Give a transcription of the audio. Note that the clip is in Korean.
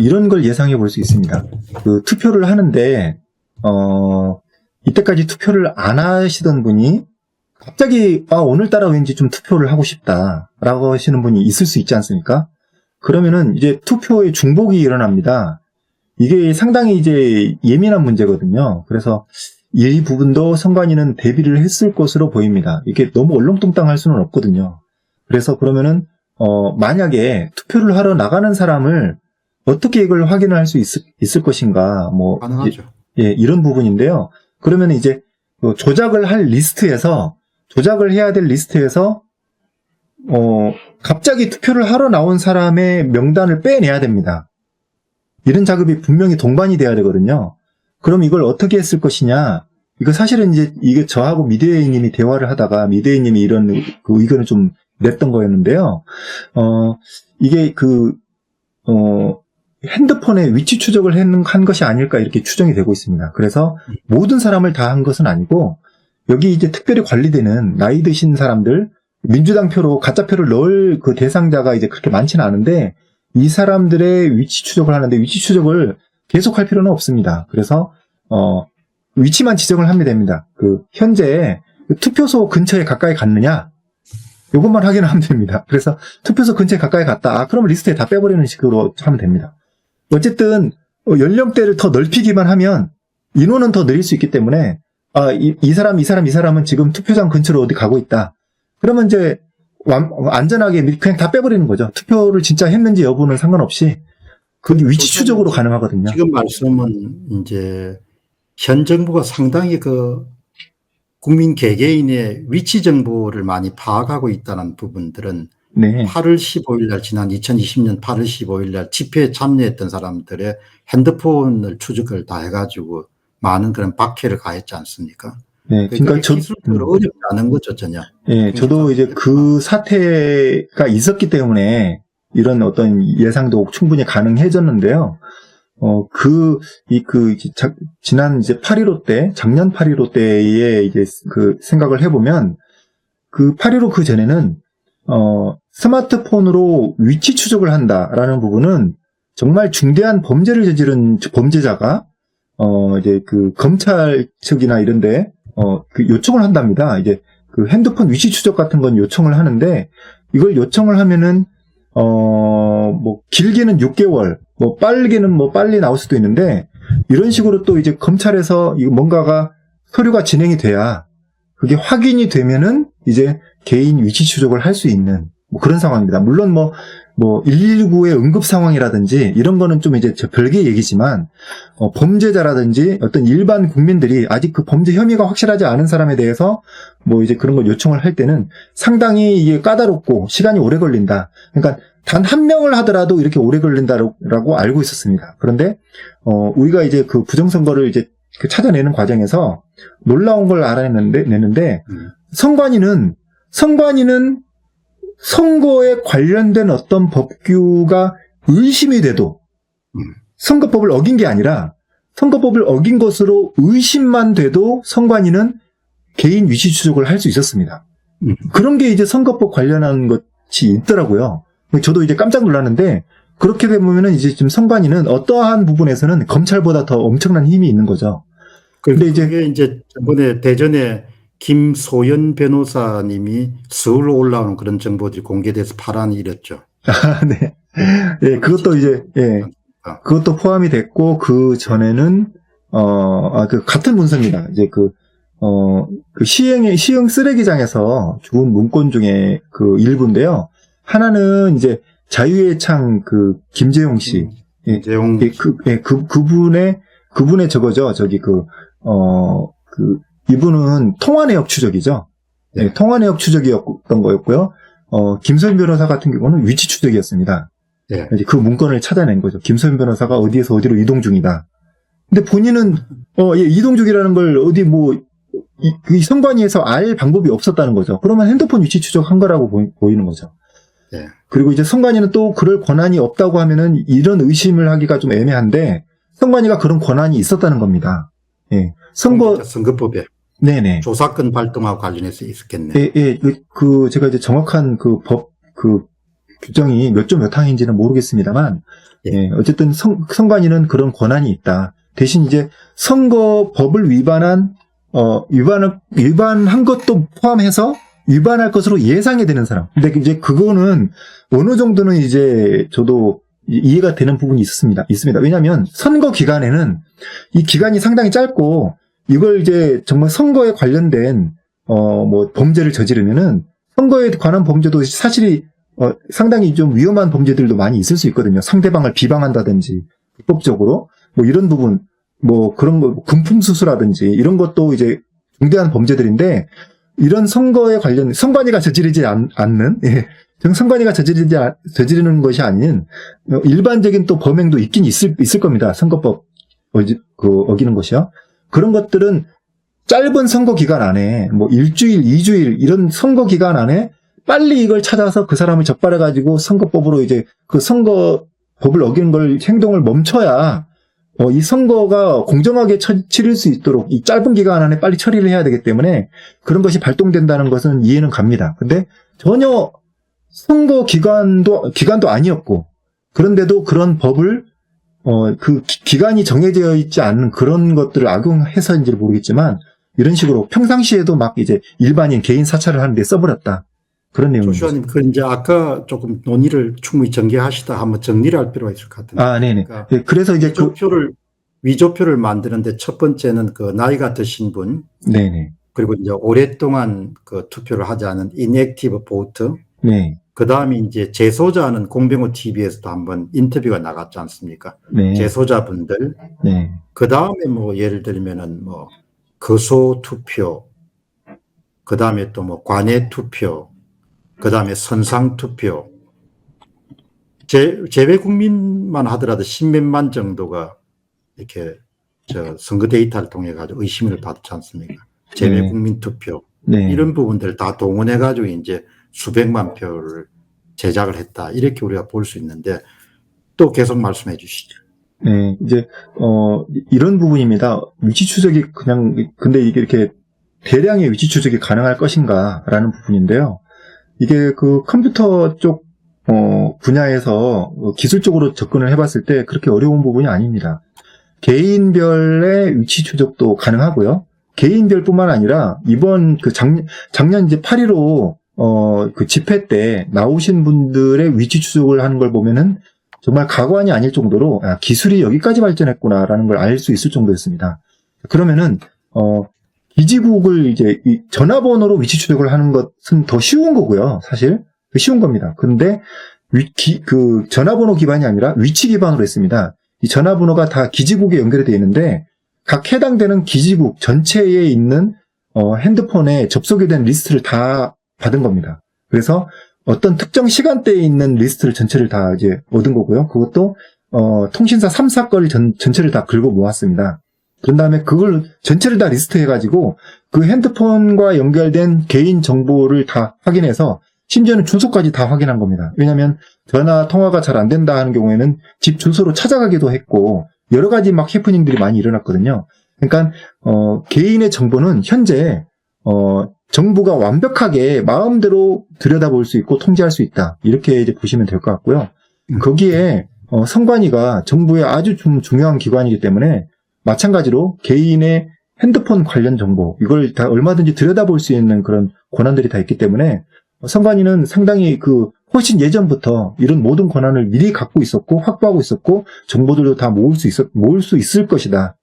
이런 걸 예상해 볼 수 있습니다. 그 투표를 하는데 이때까지 투표를 안 하시던 분이 갑자기 오늘따라 왠지 좀 투표를 하고 싶다라고 하시는 분이 있을 수 있지 않습니까? 그러면은 이제 투표에 중복이 일어납니다. 이게 상당히 이제 예민한 문제거든요. 그래서 이 부분도 선관위는 대비를 했을 것으로 보입니다. 이게 너무 얼렁뚱땅할 수는 없거든요. 그래서 그러면은 만약에 투표를 하러 나가는 사람을 어떻게 이걸 확인을 할 수 있을 것인가, 뭐 가능하죠. 이런 부분인데요. 그러면 이제 조작을 해야 될 리스트에서 갑자기 투표를 하러 나온 사람의 명단을 빼내야 됩니다. 이런 작업이 분명히 동반이 돼야 되거든요. 그럼 이걸 어떻게 했을 것이냐? 이거 사실은 이게 저하고 미드웨이님이 대화를 하다가 미드웨이님이 이런 그 의견을 좀 냈던 거였는데요. 이게 핸드폰에 위치 추적을 한 것이 아닐까 이렇게 추정이 되고 있습니다. 그래서 모든 사람을 다 한 것은 아니고 여기 이제 특별히 관리되는 나이 드신 사람들, 민주당 표로 가짜표를 넣을 그 대상자가 이제 그렇게 많지는 않은데 이 사람들의 위치 추적을 하는데 위치 추적을 계속 할 필요는 없습니다. 그래서 위치만 지정을 하면 됩니다. 현재 투표소 근처에 가까이 갔느냐? 이것만 확인하면 됩니다. 그래서 투표소 근처에 가까이 갔다. 그럼 리스트에 다 빼버리는 식으로 하면 됩니다. 어쨌든 연령대를 더 넓히기만 하면 인원은 더 늘릴 수 있기 때문에 이 사람은 지금 투표장 근처로 어디 가고 있다. 그러면 이제 안전하게 그냥 다 빼버리는 거죠. 투표를 진짜 했는지 여부는 상관없이 그게 위치 추적으로 가능하거든요. 지금 말씀은 이제 현 정부가 상당히 국민 개개인의 위치 정보를 많이 파악하고 있다는 부분들은 네. 8월 15일 날 지난 2020년 8월 15일 날 집회에 참여했던 사람들의 핸드폰을 추적을 다 해가지고 많은 그런 박해를 가했지 않습니까? 네, 그러니까 기술적으로 어렵지 않은 거죠, 전혀. 네, 저도 이제 그 사태가 있었기 때문에 이런 어떤 예상도 충분히 가능해졌는데요. 지난 이제 8.15 때, 작년 8.15 때에 이제 생각을 해보면, 8.15 그 전에는, 스마트폰으로 위치 추적을 한다라는 부분은 정말 중대한 범죄를 저지른 범죄자가, 이제 검찰 측이나 이런데, 요청을 한답니다. 이제 핸드폰 위치 추적 같은 건 요청을 하는데, 이걸 요청을 하면은, 길게는 6개월, 빠르게는 빨리 나올 수도 있는데, 이런 식으로 또 이제 검찰에서 뭔가가 서류가 진행이 돼야, 그게 확인이 되면은, 이제 개인 위치 추적을 할 수 있는, 그런 상황입니다. 물론 119의 응급 상황이라든지, 이런 거는 좀 이제 별개의 얘기지만, 범죄자라든지, 어떤 일반 국민들이 아직 그 범죄 혐의가 확실하지 않은 사람에 대해서, 이제 그런 걸 요청을 할 때는 상당히 이게 까다롭고 시간이 오래 걸린다. 그러니까 단 한 명을 하더라도 이렇게 오래 걸린다라고 알고 있었습니다. 그런데, 우리가 이제 그 부정선거를 이제 찾아내는 과정에서 놀라운 걸 알아내는데, 선관위는 선거에 관련된 어떤 법규가 의심이 돼도 선거법을 어긴 게 아니라 선거법을 어긴 것으로 의심만 돼도 선관위는 개인 위치 추적을 할 수 있었습니다. 그런 게 이제 선거법 관련한 것이 있더라고요. 저도 이제 깜짝 놀랐는데 그렇게 되면은 이제 지금 선관위는 어떠한 부분에서는 검찰보다 더 엄청난 힘이 있는 거죠. 근데 이제 저번에 대전에 김소연 변호사님이 서울로 올라오는 그런 정보들이 공개돼서 파란이 일었죠. 네. 예, 그것도 이제, 그것도 포함이 됐고, 그 전에는, 같은 문서입니다. 이제 시흥 쓰레기장에서 죽은 문건 중에 일부인데요. 하나는 이제 자유의 창 김재용 씨. 김재용. 그분의 저거죠. 이분은 통화내역 추적이죠. 네, 통화내역 추적이었던 거였고요. 김소연 변호사 같은 경우는 위치 추적이었습니다. 네. 이제 그 문건을 찾아낸 거죠. 김소연 변호사가 어디에서 어디로 이동 중이다. 근데 본인은 이동 중이라는 걸 어디 이 선관위에서 알 방법이 없었다는 거죠. 그러면 핸드폰 위치 추적한 거라고 보이는 거죠. 네. 그리고 이제 선관위는 또 그럴 권한이 없다고 하면은 이런 의심을 하기가 좀 애매한데 선관위가 그런 권한이 있었다는 겁니다. 예. 선거법에. 네네. 조사권 발동하고 관련해서 있었겠네요. 예. 제가 이제 정확한 법 규정이 몇 조 몇 항인지는 모르겠습니다만, 예, 어쨌든 선관위는 그런 권한이 있다. 대신 이제 선거법을 위반한 것도 포함해서 위반할 것으로 예상이 되는 사람. 근데 이제 그거는 어느 정도는 이제 저도 이해가 되는 부분이 있습니다. 왜냐하면 선거 기간에는 이 기간이 상당히 짧고 이걸 이제 정말 선거에 관련된 뭐 범죄를 저지르면은 선거에 관한 범죄도 사실이 상당히 좀 위험한 범죄들도 많이 있을 수 있거든요. 상대방을 비방한다든지 불법적으로 뭐 이런 부분 뭐 그런 거 금품수수라든지 이런 것도 이제 중대한 범죄들인데 이런 선거에 관련 선관위가 저지르지 않는 선관위가 저지르는 것이 아닌 일반적인 또 범행도 있긴 있을 겁니다. 선거법 어기는 것이요. 그런 것들은 짧은 선거 기간 안에 뭐 일주일, 2주일 이런 선거 기간 안에 빨리 이걸 찾아서 그 사람을 적발해가지고 선거법으로 이제 그 선거법을 어기는 걸 행동을 멈춰야 이 선거가 공정하게 치를 수 있도록 이 짧은 기간 안에 빨리 처리를 해야 되기 때문에 그런 것이 발동된다는 것은 이해는 갑니다. 근데 전혀 선거 기간도 아니었고 그런데도 그런 법을 그 기간이 정해져 있지 않은 그런 것들을 악용해서인지는 모르겠지만 이런 식으로 평상시에도 막 이제 일반인 개인 사찰을 하는데 써버렸다. 그런 내용입니다. 조시아님, 그 이제 아까 조금 논의를 충분히 전개하시다 한번 정리를 할 필요가 있을 것 같은데. 네네. 그러니까 네, 그래서 이제 위조표를 만드는데 첫 번째는 그 나이가 드신 분, 네네. 그리고 이제 오랫동안 그 투표를 하지 않은 inactive vote, 네. 그 다음에 이제 재소자는 공병호 TV에서도 한번 인터뷰가 나갔지 않습니까? 네. 재소자분들, 네. 그 다음에 뭐 예를 들면은 뭐 거소 투표, 그 다음에 또 뭐 관외 투표, 그 다음에 선상 투표, 제외 국민만 하더라도 10몇만 정도가 이렇게 선거 데이터를 통해 가지고 의심을 받지 않습니까? 제외 네. 국민 투표, 네. 이런 부분들을 다 동원해 가지고 이제 수백만 표를 제작을 했다, 이렇게 우리가 볼 수 있는데 또 계속 말씀해 주시죠. 네, 이제 이런 부분입니다. 위치 추적이 근데 이게 이렇게 대량의 위치 추적이 가능할 것인가라는 부분인데요. 이게 그 컴퓨터 쪽 분야에서 기술적으로 접근을 해봤을 때 그렇게 어려운 부분이 아닙니다. 개인별의 위치 추적도 가능하고요. 개인별뿐만 아니라 이번 그 작년 이제 8.15 그 집회 때 나오신 분들의 위치 추적을 하는 걸 보면은 정말 가관이 아닐 정도로 기술이 여기까지 발전했구나라는 걸 알 수 있을 정도였습니다. 그러면은 기지국을 이제 전화번호로 위치 추적을 하는 것은 더 쉬운 거고요. 사실 쉬운 겁니다. 그런데 그 전화번호 기반이 아니라 위치 기반으로 했습니다. 이 전화번호가 다 기지국에 연결이 되어 있는데 각 해당되는 기지국 전체에 있는 핸드폰에 접속이 된 리스트를 다 받은 겁니다. 그래서 어떤 특정 시간대에 있는 리스트를 전체를 다 이제 얻은 거고요. 그것도 통신사 3사 걸 전체를 다 긁어 모았습니다. 그런 다음에 그걸 전체를 다 리스트해가지고 그 핸드폰과 연결된 개인 정보를 다 확인해서 심지어는 주소까지 다 확인한 겁니다. 왜냐하면 전화 통화가 잘 안 된다 하는 경우에는 집 주소로 찾아가기도 했고 여러 가지 막 해프닝들이 많이 일어났거든요. 그러니까 개인의 정보는 현재 정부가 완벽하게 마음대로 들여다볼 수 있고 통제할 수 있다. 이렇게 이제 보시면 될 것 같고요. 거기에 선관위가 정부의 아주 좀 중요한 기관이기 때문에 마찬가지로 개인의 핸드폰 관련 정보 이걸 다 얼마든지 들여다볼 수 있는 그런 권한들이 다 있기 때문에 선관위는 상당히 훨씬 예전부터 이런 모든 권한을 미리 갖고 있었고 확보하고 있었고 정보들도 다 모을 수 있을 것이다.